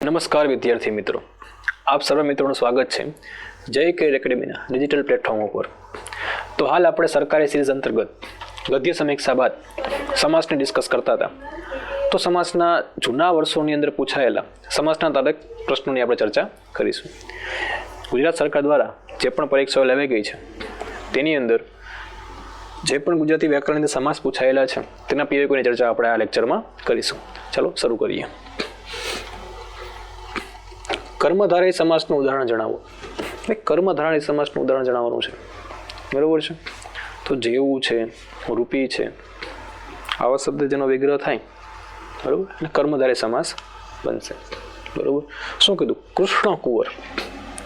નમસ્કાર વિદ્યાર્થી મિત્રો, આપ સર્વ મિત્રોનું સ્વાગત છે જય કેર એકેડમીના ડિજિટલ પ્લેટફોર્મ ઉપર। તો હાલ આપણે સરકારી સિરીઝ અંતર્ગત ગદ્ય સમીક્ષા બાદ સમાસને ડિસ્કસ કરતા હતા। તો સમાસના જૂના વર્ષોની અંદર પૂછાયેલા સમાસના તારક પ્રશ્નોની આપણે ચર્ચા કરીશું। ગુજરાત સરકાર દ્વારા જે પણ પરીક્ષાઓ લેવાઈ ગઈ છે તેની અંદર જે પણ ગુજરાતી વ્યાકરણની અંદર સમાસ પૂછાયેલા છે તેના પીએક્યુની ચર્ચા આપણે આ લેક્ચરમાં કરીશું। ચાલો શરૂ કરીએ। કર્મધારય સમાસનું ઉદાહરણ જણાવો। કર્મધારય સમાસનું ઉદાહરણ જણાવવાનું છે, બરોબર છે। તો જેવું છે, રૂપી છે, આવા શબ્દ જેનો વિગ્રહ થાય, બરોબર, એટલે કર્મધારય સમાસ બનશે, બરોબર। શું કીધું? કૃષ્ણ કુંવર,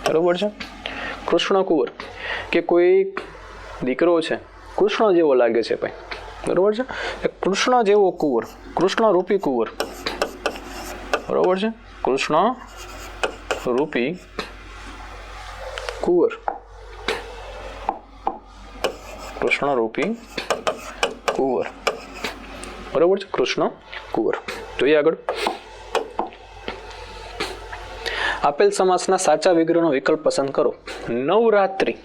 બરોબર છે। કૃષ્ણ કુંવર કે કોઈ દીકરો છે કૃષ્ણ જેવો લાગે છે ભાઈ, બરોબર છે। કૃષ્ણ જેવો કુંવર, કૃષ્ણ રૂપી કુંવર, બરોબર છે। કૃષ્ણ રૂપી કુંવર, કૃષ્ણ રૂપી કુંવર, બરોબર છે। કૃષ્ણ કુંવર। જોઈએ આગળ। આપેલ સમાસના સાચા વિગ્રહનો વિકલ્પ પસંદ કરો। નવરાત્રિ,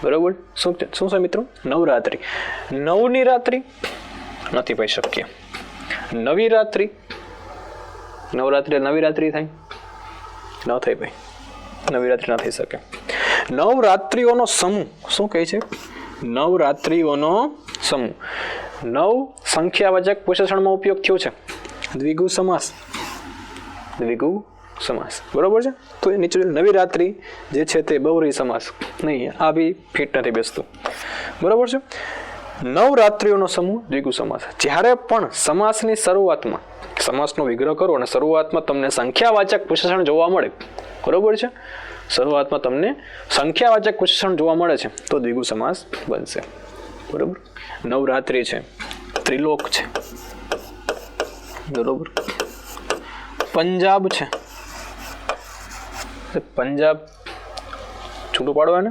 બરોબર। શું છે મિત્રો? નવરાત્રિ। નવની રાત્રિ નથી ભાઈ શક્ય। નવી રાત્રિ, નવરાત્રિ નવી રાત્રિ થાય ન થાય ભાઈ, નવી રાત્રિ ના થઈ શકે। નવરાત્રિઓનો સમૂહ, શું કહે છે? નવરાત્રિઓનો સમૂહ। નવ સંખ્યાવાચક વિશેષણમાં ઉપયોગ થયો છે, દ્વિગુ સમાસ, દ્વિગુ સમાસ, બરોબર છે। તો એ નીચે નવી રાત્રિ જે છે તે બહુવ્રીહી સમાસ નહીં, આ બી ફિટ નથી બેસતું, બરોબર છે। નવરાત્રિઓનો સમૂહ, દ્વિગુ સમાસ। જ્યારે પણ સમાસની શરૂઆતમાં સમાસનો વિગ્રહ કરો અને શરૂઆતમાં તમને સંખ્યાવાચક વિશેષણ જોવા મળે, બરોબર છે, શરૂઆતમાં તમને સંખ્યાવાચક વિશેષણ જોવા મળે છે તો દ્વિગુ સમાસ બનશે, બરોબર। નવરાત્રિ છે, ત્રિલોક છે, બરોબર। પંજાબ છે, પંજાબ છૂટું પાડવાને,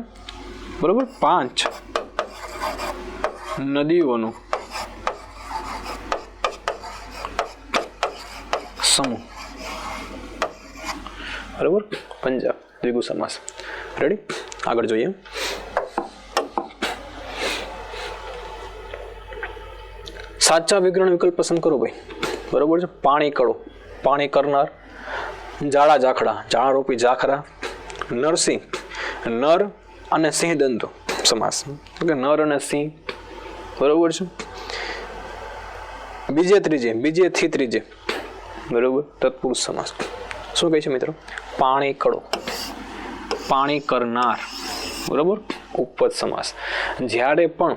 બરોબર। પાંચ નદીઓનું સમૂહ, બરોબર। પંજાબ, દ્વિગુ સમાસ। રેડી? આગળ જોઈએ। સાચા વિગ્રહ વિકલ્પ પસંદ કરો ભાઈ, બરોબર છે। પાણી કળો, પાણી કરનાર। જાડા જાખડા, જાડા રૂપી જાખરા। નરસિંહ, નર અને સિંહ દંતો સમાસ, નર અને સિંહ, બરોબર છે। બીજે ત્રીજે, બીજે થી ત્રીજે, બરોબર, તત્પુરુષ સમાસ। શું કહે છે મિત્રો? પાણી કળો, પાણી કરનાર, બરોબર, ઉપપદ સમાસ। જ્યારે પણ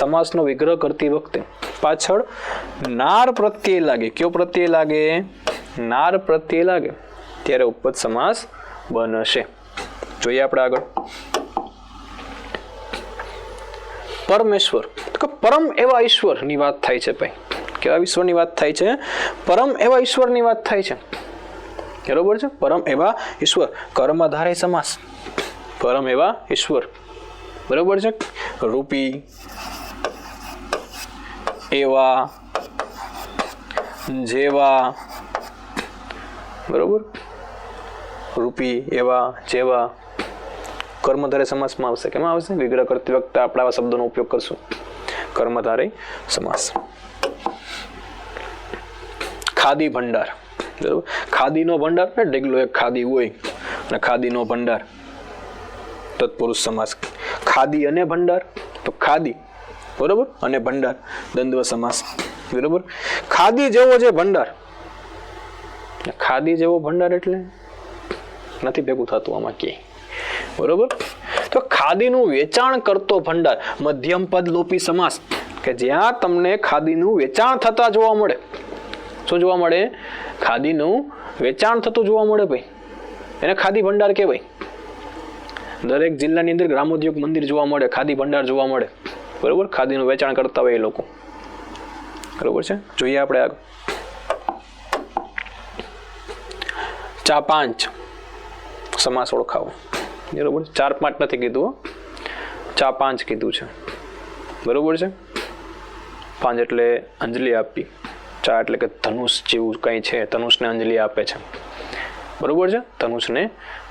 સમાસનો વિગ્રહ કરતી વખતે પાછળ નાર પ્રત્યય લાગે, કયો પ્રત્યય લાગે? નાર પ્રત્યય લાગે ત્યારે ઉપપદ સમાસ બનશે। જોઈએ આપણે આગળ। પરમેશ્વર, તો પરમ એવા ઈશ્વરની વાત થાય છે ભાઈ, કેવા ઈશ્વરની વાત થાય છે? પરમ એવા ઈશ્વરની વાત થાય છે, બરોબર છે। પરમ એવા ઈશ્વર, કર્મધારય સમાસ, પરમ એવા ઈશ્વર, બરોબર છે। રૂપી, એવા, જેવા, બરોબર, રૂપી, એવા, જેવા, કર્મધારય સમાસમાં આવશે। કેમાં આવશે? વિગ્રહ કરતી વખતે આપણે આવા શબ્દોનો ઉપયોગ કરશું, કર્મધારય સમાસ। ખાદી ભંડાર, બરોબર, ખાદીનો ભંડાર, ઢગલો એક ખાદી હોય અને ખાદીનો ભંડાર, તત્પુરુષ સમાસ। ખાદી અને ભંડાર, તો ખાદી, બરોબર, અને ભંડાર, દ્વંદ્વ સમાસ, બરોબર। ખાદી જેવો જે ભંડાર, ખાદી જેવો ભંડાર એટલે નથી ભેગું થતું આમાં કે, બરોબર। તો ખાદીનું વેચાણ કરતો ભંડાર, મધ્યમ પદ લોપી સમાસ, કે જ્યાં તમને ખાદીનું વેચાણ થતા જોવા મળે। શું જોવા મળે? ખાદીનું વેચાણ થતું જોવા મળે ભાઈ, એને ખાદી ભંડાર કહેવાય। દરેક જિલ્લાની અંદર ગ્રામોદ્યોગ મંદિર જોવા મળે, ખાદી ભંડાર જોવા મળે, બરોબર, ખાદીનું વેચાણ કરતા હોય એ લોકો, બરોબર છે। જોઈએ આપણે આગળ। ચા પાંચ સમાસ ઓળખાવો, બરોબર, ચાર પાંચ નથી કીધું, ચા પાંચ કીધું છે, બરોબર છે। પાંચ એટલે અંજલિ આપી, ચા એટલે કે ધનુષ જેવું કંઈ છે, ધનુષને અંજલિ આપે છે, બરોબર છે. ધનુષને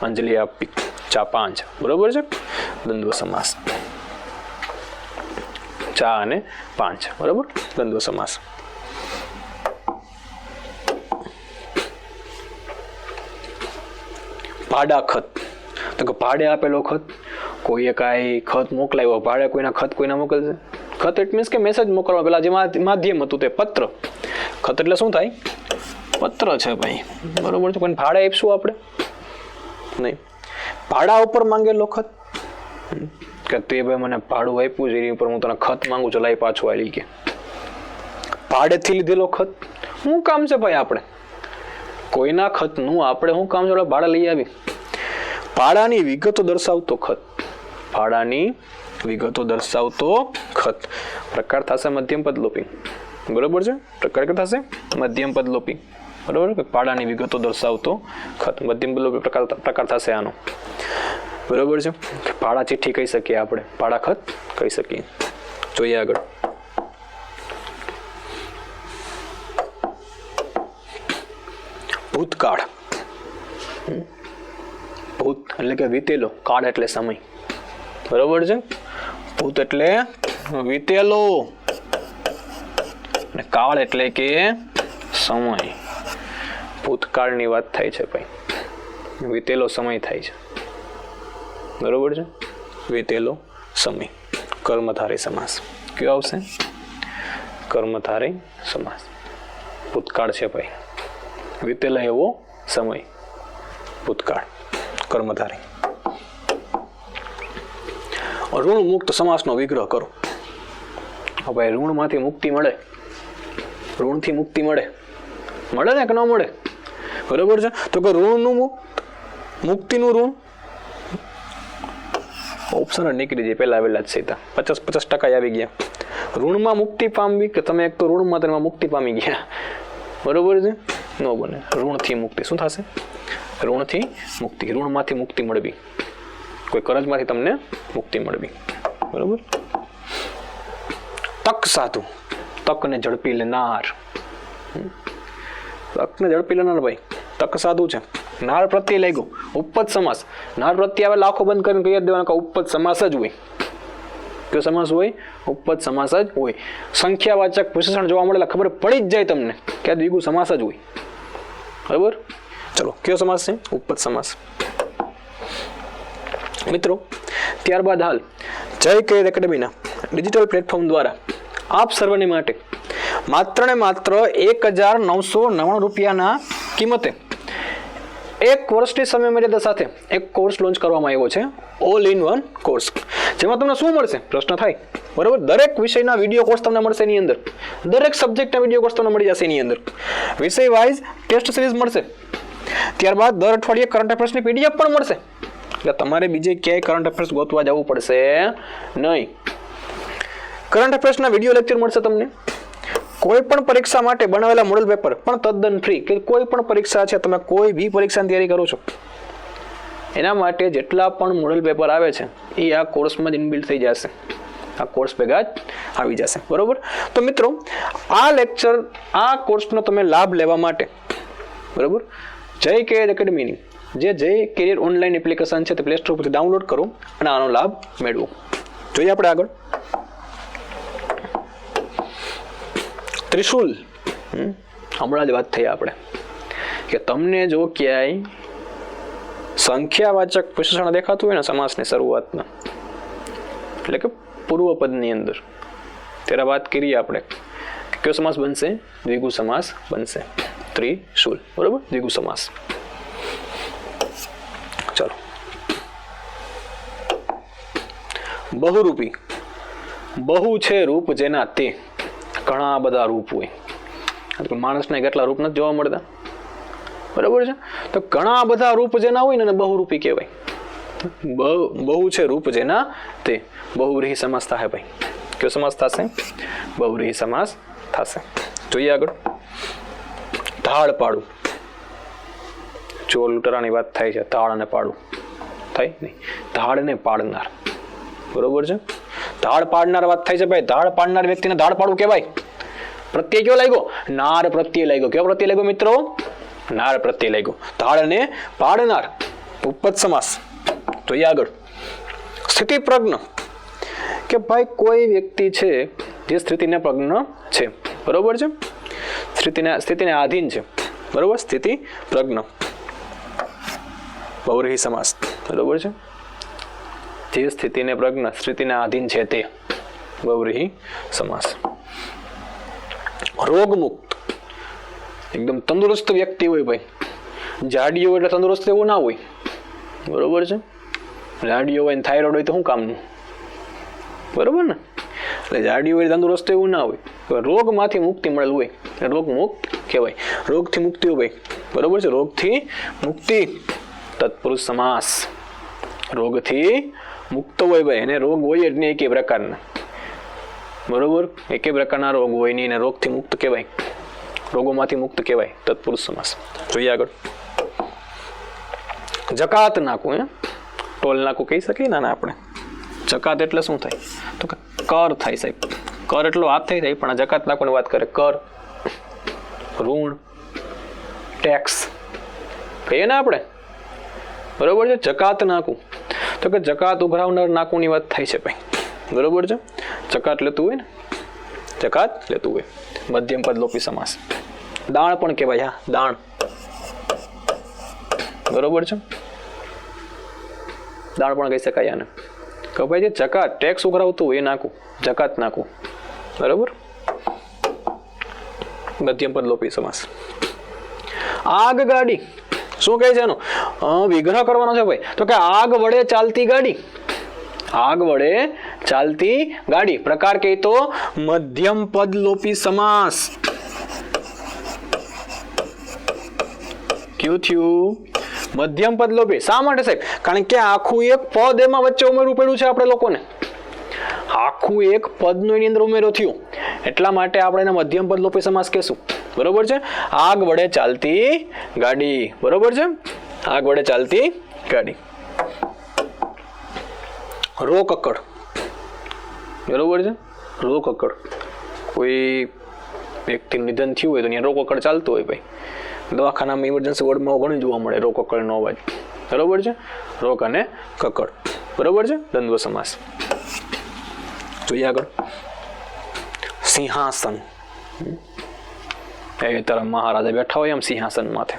અંજલિ આપવી, ચા પાંચ, બરોબર છે. દ્વંદ્વ સમાસ, ચા અને પાંચ, બરોબર. દ્વંદ્વ સમાસ. ભાડા ખત, તો કે ભાડે આપેલો ખત, કોઈએ કાંઈ ખત મોકલાવ્યો, ભાડે કોઈના ખત કોઈને મોકલશે. ખત ઇટ મીન્સ કે મેસેજ મોકલવા, પેલા જે માધ્યમ હતું તે પત્ર. ખત એટલે શું થાય? પત્ર છે ભાઈ, બરોબર છે. પણ ભાડે આપશું આપણે નહીં. ભાડા ઉપર માંગેલો ખત, કે તે ભાઈ મને ભાડું આપ્યું છે એની ઉપર હું તને ખત માંગુ છું, લાઈ પાછું આલી કે. ભાડેથી લીધેલો ખત, શું કામ છે ભાઈ? આપણે કોઈના ખતનું આપણે શું કામ છે? ભાડા લઈ આવી. ભાડાની વિગતો દર્શાવતો ખત, ભાડાની વિગતો દર્શાવતો ખત. પ્રકાર થશે મધ્યમ પદ લોપી, બરોબર છે. પ્રકાર કે થશે મધ્યમ પદ લોપી, બરોબર. ભાડાની વિગતો દર્શાવતો ખત, મધ્યમ પદ લોપી પ્રકાર થશે આનો, બરોબર છે. ભાડા ચિઠ્ઠી કહી શકીએ આપણે, ભાડા ખત કહી શકીએ. જોઈએ આગળ. ભૂતકાળ, ભૂત એટલે કે વીતેલો, કાળ એટલે સમય, બરોબર છે. ભૂત એટલે વીતેલો અને કાળ એટલે કે સમય. ભૂતકાળની વાત થાય છે ભાઈ, વીતેલો સમય થાય છે, બરોબર છે. વીતેલો સમય. કર્મધારય સમાસ કયો આવશે? કર્મધારય સમાસ. ભૂતકાળ છે ભાઈ, વીતેલા એવો સમય, ભૂતકાળ, કર્મધારય. ઋણ મુક્ત સમાસનો વિગ્રહ કરો. હવે ઋણમાંથી મુક્તિ મળે, ઋણથી મુક્તિ મળે, મળે ને કે ન મળે? બરોબર છે. તો કે ઋણનું મુક્ત, મુક્તિનું ઋણ, ઓપ્શન જ નીકળી જાય પહેલા આવેલા જ સીધા 50% આવી ગયા. ઋણમાં મુક્તિ પામવી કે તમે એક તો ઋણમાં તેમાં મુક્તિ પામી ગયા, બરોબર છે. ન બને. ઋણથી મુક્તિ શું થશે? ઋણથી મુક્તિ, ઋણમાંથી મુક્તિ મળવી, કોઈ કરજમાંથી તમને મુક્તિ મળવી, બરોબર. તક સાધુ, તકને ઝડપી લેનાર, તકને ઝડપી લેનાર ભાઈ તક સાધુ છે. નાર પ્રત્યે લાગ્યો, ઉપપદ સમાસ. નાર પ્રત્યે આવે લાખો બંધ કરીને કહી દેવાના કે ઉપપદ સમાસ જ હોય. કયો સમાસ હોય? ઉપપદ સમાસ જ હોય. સંખ્યાવાચક વિશેષણ જોવા મળે ખબર પડી જ જાય તમને કે દ્વિગુ સમાસ જ હોય, બરોબર. ચલો, કયો સમાસ છે? ઉપપદ સમાસ. મિત્રો, ત્યારબાદ હાલ જય કેરિયર એકેડમીના ડિજિટલ પ્લેટફોર્મ દ્વારા આપ સર્વને માટે માત્ર ને માત્ર 1999 રૂપિયાના કિંમતે એક વર્ષની સમય મર્યાદા સાથે એક કોર્સ લોન્ચ કરવામાં આવ્યો છે, ઓલ ઇન વન કોર્સ. જેમાં તમને શું મળશે? પ્રશ્ન થાય, બરોબર. દરેક વિષયના વિડીયો કોર્સ તમને મળશે એની અંદર, દરેક સબ્જેક્ટના વિડીયો કોર્સ તમને મળી જશે એની અંદર. વિષય વાઇઝ ટેસ્ટ સિરીઝ મળશે. ત્યારબાદ દર અઠવાડિયે કરંટ અફેર્સની પીડીએફ પણ મળશે. એટલે તમારે બીજે ક્યાંય કરંટ અફેર્સ ગોતવા જવું પડશે નહીં. કરંટ અફેર્સના વિડીયો લેક્ચર મળશે તમને. કોઈ પણ પરીક્ષા માટે બનાવેલા મોડલ પેપર પણ તદ્દન ફ્રી, કે કોઈ પણ પરીક્ષા છે, તમે કોઈ બી પરીક્ષાની તૈયારી કરો છો એના માટે જેટલા પણ મોડલ પેપર આવે છે એ આ કોર્સમાં જ ઇનબિલ્ટ થઈ જશે, આ કોર્સ ભેગા જ આવી જશે, બરોબર. તો મિત્રો, આ લેક્ચર, આ કોર્સનો તમે લાભ લેવા માટે, બરોબર, જય કેરિયર એકેડમીની જે જય કેરિયર ઓનલાઈન એપ્લિકેશન છે તે પ્લે સ્ટોર પરથી ડાઉનલોડ કરો અને આનો લાભ મેળવો. જોઈએ આપણે આગળ. ત્રિશુલ, હમણાં જ વાત થઈ આપણે કે તમને જો ક્યાંય સંખ્યાવાચક વિશેષણ દેખાતું હોય ને સમાસની શરૂઆતમાં, એટલે કે પૂર્વ પદની અંદર, ત્યારે વાત કરીએ આપણે કયો સમાસ બનશે? દ્વિગુ સમાસ બનશે. ત્રિશુલ, બરોબર, દ્વિગુ સમાસ. ચલો, બહુરૂપી, બહુ છે રૂપ જેના તે, ઘણા બધા રૂપ હોય. માણસને કેટલા રૂપ નથી જોવા મળતા, બરાબર છે. તો ઘણા બધા રૂપ જેના હોય ને બહુરૂપી કહેવાય. બહુ છે રૂપ જેના તે, બહુવ્રીહી સમાસ થાય ભાઈ. કયો સમાસ થશે? બહુવ્રીહી સમાસ થશે. જોઈએ આગળ. ધાડ પાડું, ચોર લૂંટારાની વાત થાય છે, ધાડ અને પાડું થાય નહીં, ધાડ ને પાડનાર, બરોબર છે. ધાડ પાડનાર વાત થાય છે ભાઈ. ધાડ પાડનાર વ્યક્તિને ધાડ પાડું કહેવાય. પ્રત્યય કયો લાગ્યો? નાર પ્રત્યય લાગ્યો. કયો પ્રત્યય લાગ્યો મિત્રો? નાર પ્રત્યય લાગ્યો. ધાડ ને પાડનાર ઉપપદ સમાસ. જોઈએ આગળ. સ્થિતિ પ્રજ્ઞ કે ભાઈ કોઈ વ્યક્તિ છે જે સ્થિતિને પ્રજ્ઞ છે, બરોબર છે, સ્થિતિને આધીન છે, બરોબર, સ્થિતિ પ્રજ્ઞ. બહુવ્રીહી સમાસ, બરોબર છે, જે સ્થિતિને પ્રજ્ઞ સ્થિતિને આધીન છે તે બહુવ્રીહી સમાસ. રોગમુક્ત એકદમ તંદુરસ્ત વ્યક્તિ હોય ભાઈ. જાડીઓ એટલે તંદુરસ્ત એવું ના હોય, બરોબર છે. જાડીઓ હોય ને થાઇરોઇડ હોય તો શું કામનું, બરોબર ને. એટલે જાડીઓ હોય તંદુરસ્ત એવું ના હોય. રોગમાંથી મુક્તિ મળેલ હોય રોગ મુક્ત કહેવાય. રોગથી મુક્તિ હોય ભાઈ, બરોબર છે. રોગથી મુક્તિ તત્પુરુષ સમાસ. રોગથી મુક્ત હોય ભાઈ, એને રોગ હોય જ નહીં એકે પ્રકારના, બરોબર, એકે પ્રકારના રોગ હોય નહીં, એને રોગથી મુક્ત કહેવાય, રોગોમાંથી મુક્ત કહેવાય, તત્પુરુષ સમાસ. જોઈએ આગળ. જકાત નાખું, ટોલ નાખું કહી શકીએ ના આપણે. જકાત એટલે શું થાય તો કે કર થાય સાહેબ. કર એટલો હાથ થઈ થાય, પણ જકાત નાખવાની વાત કરે. કર, ઋણ, ટેક્સ કહીએ ને આપણે, બરોબર છે. જકાત નાખું તો કે જકાત ઉઘરાવનાર નાકુની વાત થાય છે ભાઈ, બરોબર છે. જકાત લેતું હોય ને, જકાત લેતું હોય. મધ્યમ પદ લોપી સમાસ. દાણ પણ કહેવાય, હા, દાણ, બરોબર છે. દાણ પણ કહી શકાય આને. કે ભાઈ જે જકાત ટેક્સ ઉઘરાવતું હોય એ નાખું, જકાત નાખું, બરોબર. મધ્યમ પદ લોપી સમાસ. આગ ગાડી શું કહે છે એનો વિગ્રહ કરવાનો છે ભાઈ, તો કે આગ વડે ચાલતી ગાડી. આગ વડે ચાલતી ગાડી. પ્રકાર કહે તો મધ્યમ પદ લોપી સમાસ. ક્યું થયું? મધ્યમ પદ લોપી. શા માટે સાહેબ? કારણ કે આખું એક પદ એમાં વચ્ચે ઉમેરવું પડ્યું છે આપણે લોકોને. આખું એક પદનું એની અંદર ઉમેરો થયું, એટલા માટે આપણે એને મધ્યમ પદ લોપી સમાસ કહેશું, બરોબર છે. આગ વડે ચાલતી ગાડી, બરોબર છે. આગ વડે ચાલતી ગાડી. રોકકડ, બરોબર છે. રોકકડ, કોઈ વ્યક્તિનું નિધન થયું હોય તો ત્યાં રોકકડ ચાલતું હોય ભાઈ. દવાખાનામાં ઇમરજન્સી વોર્ડમાં ઘણું જોવા મળે રોકકડનો અવાજ, બરોબર છે. રોક અને કકડ, બરોબર છે. દ્વંદ્વ સમાસ. જોઈએ આગળ. સિંહાસન. એ તરફ મહારાજા બેઠા હોય એમ સિંહાસન માથે.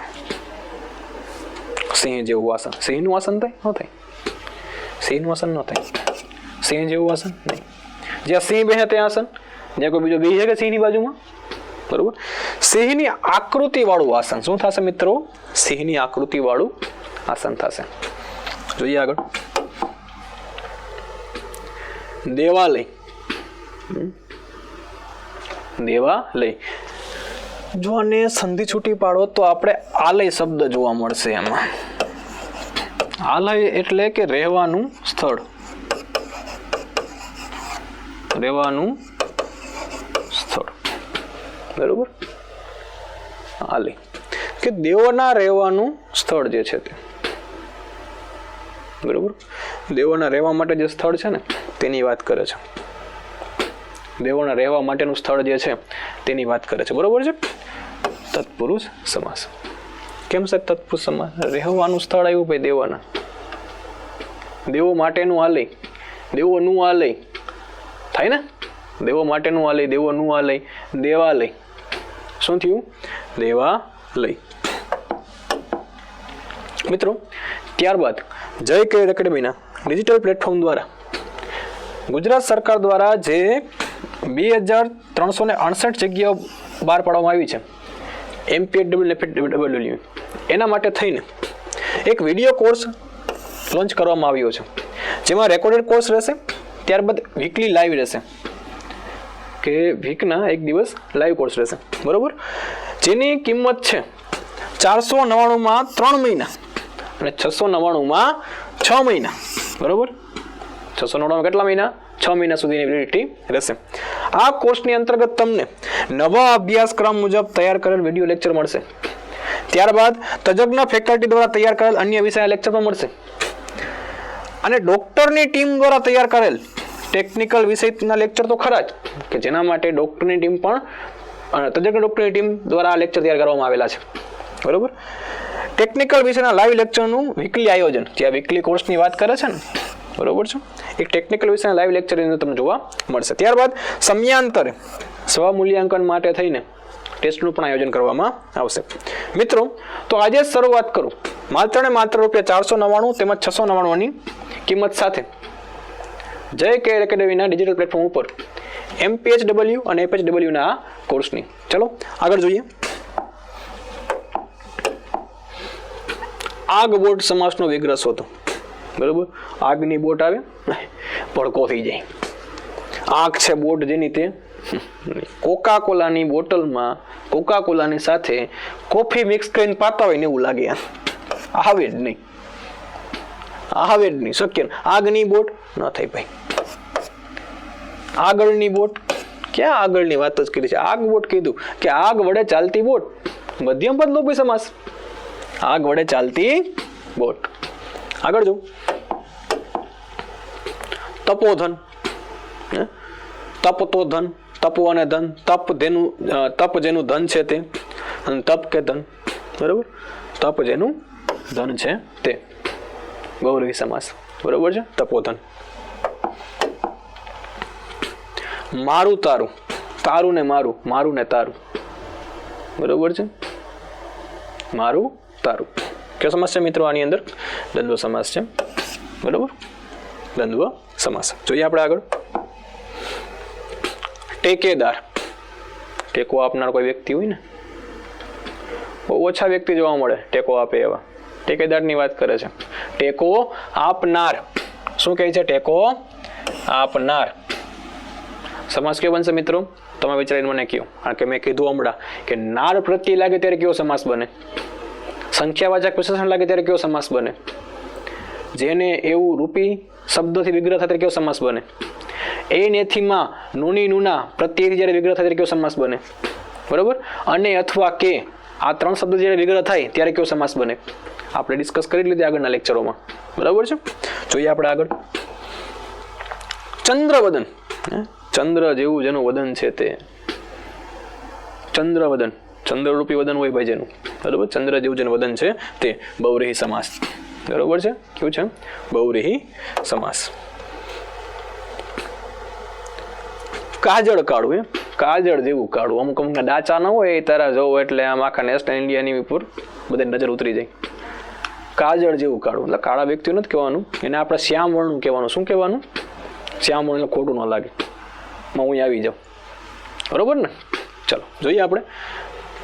સિંહ જેવું આસન. સિંહનું આસન થાય? ન થાય. સિંહનું આસન ન થાય. સિંહ જેવું આસન નહીં. જ્યાં સિંહ બેસે ત્યાં આસન, જ્યાં કોઈ બીજો બેસી શકે સિંહની બાજુમાં, બરોબર. સિંહની આકૃતિ વાળું આસન. શું થશે મિત્રો? સિંહની આકૃતિ વાળું આસન થશે. જોઈએ આગળ. દેવાલય. દેવાલય. જો આને સંધિ છૂટી પાડો તો આપણે આલય શબ્દ જોવા મળશે એમાં. આલય એટલે કે રહેવાનું સ્થળ. રહેવાનું સ્થળ, બરોબર. આલય કે દેવોના રહેવાનું સ્થળ જે છે તે, બરોબર. દેવોના રહેવા માટે જે સ્થળ છે ને તેની વાત કરે છે. દેવોના રહેવા માટેનું સ્થળ જે છે તેની વાત કરે છે, બરોબર છે. તત્પુરુષ સમાસ. કેમ સાહેબ તત્પુરુષ સમાસ? રહેવાનું સ્થળ આવ્યું ભાઈ દેવોના. દેવો માટેનું આલય, દેવોનું આલય થાય ને. દેવો માટેનું આલય, દેવોનું આલય, દેવાલય. શું થયું? દેવાલય. મિત્રો ત્યારબાદ જય કેર એકેડમીના ડિજિટલ પ્લેટફોર્મ દ્વારા ગુજરાત સરકાર દ્વારા જે 2368 જગ્યાઓ બહાર પાડવામાં આવી છે MPHW, એના માટે થઈને એક વિડીયો કોર્સ લોન્ચ કરવામાં આવ્યો છે, જેમાં રેકોર્ડેડ કોર્સ રહેશે, ત્યારબાદ વીકલી લાઈવ રહેશે, કે વીકના એક દિવસ લાઈવ કોર્સ રહેશે, બરોબર. જેની કિંમત છે 499માં 3 મહિના અને 699માં 6 મહિના, બરોબર. 699 કેટલા મહિના? 6 મહિના સુધીની વેલિડિટી રહેશે. આ કોર્સની અંતર્ગત તમને નવા અભ્યાસક્રમ મુજબ તૈયાર કરેલ વિડીયો લેક્ચર મળશે. ત્યારબાદ તજજ્ઞ ફેકલ્ટી દ્વારા તૈયાર કરેલ અન્ય વિષયના લેક્ચર પણ મળશે. અને ડોક્ટરની ટીમ દ્વારા તૈયાર કરેલ ટેકનિકલ વિષયના લેક્ચર તો ખરા જ, કે જેના માટે ડોક્ટરની ટીમ પણ તજજ્ઞ ડોક્ટરની ટીમ દ્વારા આ લેક્ચર તૈયાર કરવામાં આવેલા છે. બરોબર. ટેકનિકલ વિષયના લાઈવ લેક્ચરનું વીકલી આયોજન, જે આ વીકલી કોર્સની વાત કરે છે ને, બરોબર છે, એક ટેકનિકલ વિષયના લાઈવ લેક્ચરની અંદર તમને જોવા મળશે. ત્યારબાદ સમયાંતરે સ્વમૂલ્યાંકન માટે થઈને ટેસ્ટનું પણ આયોજન કરવામાં આવશે. મિત્રો, તો આજે જ શરૂઆત કરું માત્ર ને માત્ર ₹499 તેમજ 699ની કિંમત સાથે જય કેર એકેડમીના ડિજિટલ પ્લેટફોર્મ ઉપર MPHW અને FHWના આ કોર્સની. ચલો આગળ જોઈએ. આગ બોટ સમાસનો વિગ્રહ શોધો. બરોબર, આગની બોટ આવે, ભડકો થઈ જાય. આગ છે બોટ જેની તે કોકા કોલાની બોટલમાં કોકા કોલાની સાથે કોફી મિક્સ કરીને પાતા હોય ને એવું લાગે. આવે જ નહીં, આવે જ નહીં, શક્ય. આગની બોટ ન થાય ભાઈ. આગળની બોટ, ક્યાં આગળની વાત જ કરી છે, આગ બોટ કીધું કે આગ વડે ચાલતી બોટ, મધ્યમ પદ લોપી સમાસ, આગ વડે ચાલતી બોટ. આગળ જો, તપોધન, તપ તો ધન, તપો અને ધન, તપ જેનું ધન છે તે, અને તપ કે ધન, બરોબર, તપ જેનું ધન છે તે, બહુવ્રીહી સમાસ, બરોબર છે, તપોધન. મારું તારું, તારું ને મારું, મારું ને તારું, બરોબર છે, મારું તારું. કયો સમાસ છે મિત્રો આની અંદર? દ્વંદ્વ સમાસ છે, બરોબર, દ્વંદ્વ સમાસ. જોઈએ આપણે આગળ. ટેકેદાર, ટેકો આપનાર કોઈ વ્યક્તિ હોય ને, બહુ ઓછા વ્યક્તિ જોવા મળે ટેકો આપે એવા. ટેકેદારની વાત કરે છે. ટેકો આપનાર, શું કહે છે? ટેકો આપનાર. સમાસ કયો બનશે મિત્રો? તમે વિચારીને મને કહો. કારણ કે મેં કીધું હમણાં કે નાર પ્રત્યે લાગે ત્યારે કયો સમાસ બને, સંખ્યાવાચક વિશેષણ લાગે ત્યારે કયો સમાસ બને, જેને એવું રૂપી શબ્દથી વિગ્રહ થાય ત્યારે કયો સમાસ બને, એ નેથીમાં નૂની નૂના પ્રત્યેથી જ્યારે વિગ્રહ થાય ત્યારે કયો સમાસ બને, બરોબર, અને અથવા કે આ ત્રણ શબ્દ જ્યારે વિગ્રહ થાય ત્યારે કયો સમાસ બને, આપણે ડિસ્કસ કરી લીધી આગળના લેક્ચરોમાં, બરાબર છે. જોઈએ આપણે આગળ. ચંદ્રવદન, ચંદ્ર જેવું જેનું વદન છે તે, ચંદ્રવદન, ચંદ્રરૂપી વદન હોય ભાઈ જેનું, બરોબર, ચંદ્ર જેવું જેનું વદન છે તે, બહુવ્રીહી સમાસ, બરોબર છે. કેવું છે? બહુવ્રીહી સમાસ. કાજળ કાઢવું, કાજળ જેવું કાઢવું. અમુક અમુક ડાચા ન હોય એ તારા જોવો એટલે આમ આખા નેશનલ ઇન્ડિયાની ઉપર બધી નજર ઉતરી જાય. કાજળ જેવું કાઢવું એટલે કાળા વ્યક્તિઓ નથી કહેવાનું, એને આપણે શ્યામ વર્ણનું કહેવાનું. શું કહેવાનું? શ્યામ વર્ણ, એટલે ખોટું ન લાગે, હું આવી જાઉં, બરોબર ને. ચલો જોઈએ આપણે.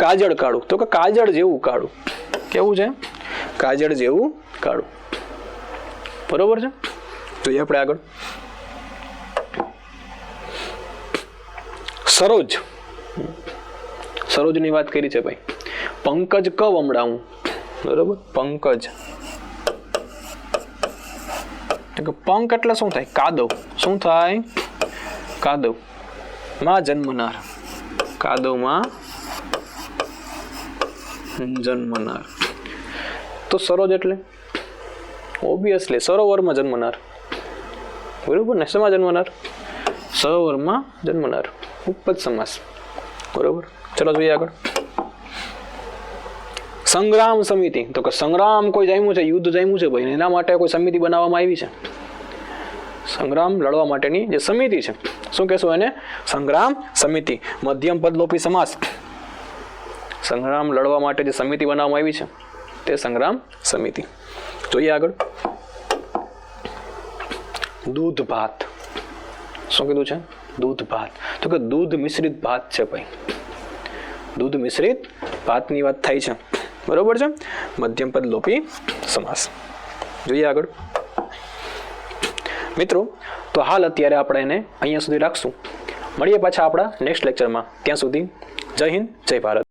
કાજળ કાઢવું, તો કે કાજળ જેવું કાઢવું. કેવું છે? કાજળ જેવું કાઢવું, બરોબર છે. જોઈએ આપણે આગળ. સરોજ, સરોજની વાત કરી છે ભાઈ. પંકજ કવ હમણાં, બરોબર, પંકજ. પંક એટલે શું થાય? કાદવ. શું થાય? કાદવ માં જન્મનાર, કાદવમાં જન્મનાર. તો સરોજ એટલે ઓબ્વિયસલી સરોવરમાં જન્મનાર, બરોબર ને. શેમાં જન્મનાર? સરોવરમાં જન્મનાર, ઉપપદ સમાસ, બરોબર. ચલો જોઈએ આગળ. સંગ્રામ સમિતિ, તો કે સંગ્રામ કોઈ જામ્યું છે, યુદ્ધ જામ્યું છે ભાઈ, એના માટે કોઈ સમિતિ બનાવવામાં આવી છે. સંગ્રામ લડવા માટેની જે સમિતિ છે, શું કહેશું એને? સંગ્રામ સમિતિ. મધ્યમ પદ લોપી સમાસ. સંગ્રામ લડવા માટે જે સમિતિ બનાવવામાં આવી છે તે સંગ્રામ સમિતિ. જોઈએ આગળ. દૂધ ભાત, શું કીધું છે? દૂધ ભાત. તો કે દૂધ મિશ્રિત ભાત છે ભાઈ, દૂધ મિશ્રિત ભાતની વાત થાય છે, બરોબર છે. મધ્યમ પદ લોપી સમાસ. જોઈએ આગળ. મિત્રો, તો હાલ અત્યારે આપણે એને અહીંયા સુધી રાખશું. મળીએ પાછા આપણા નેક્સ્ટ લેક્ચરમાં. ત્યાં સુધી જય હિન્દ, જય ભારત.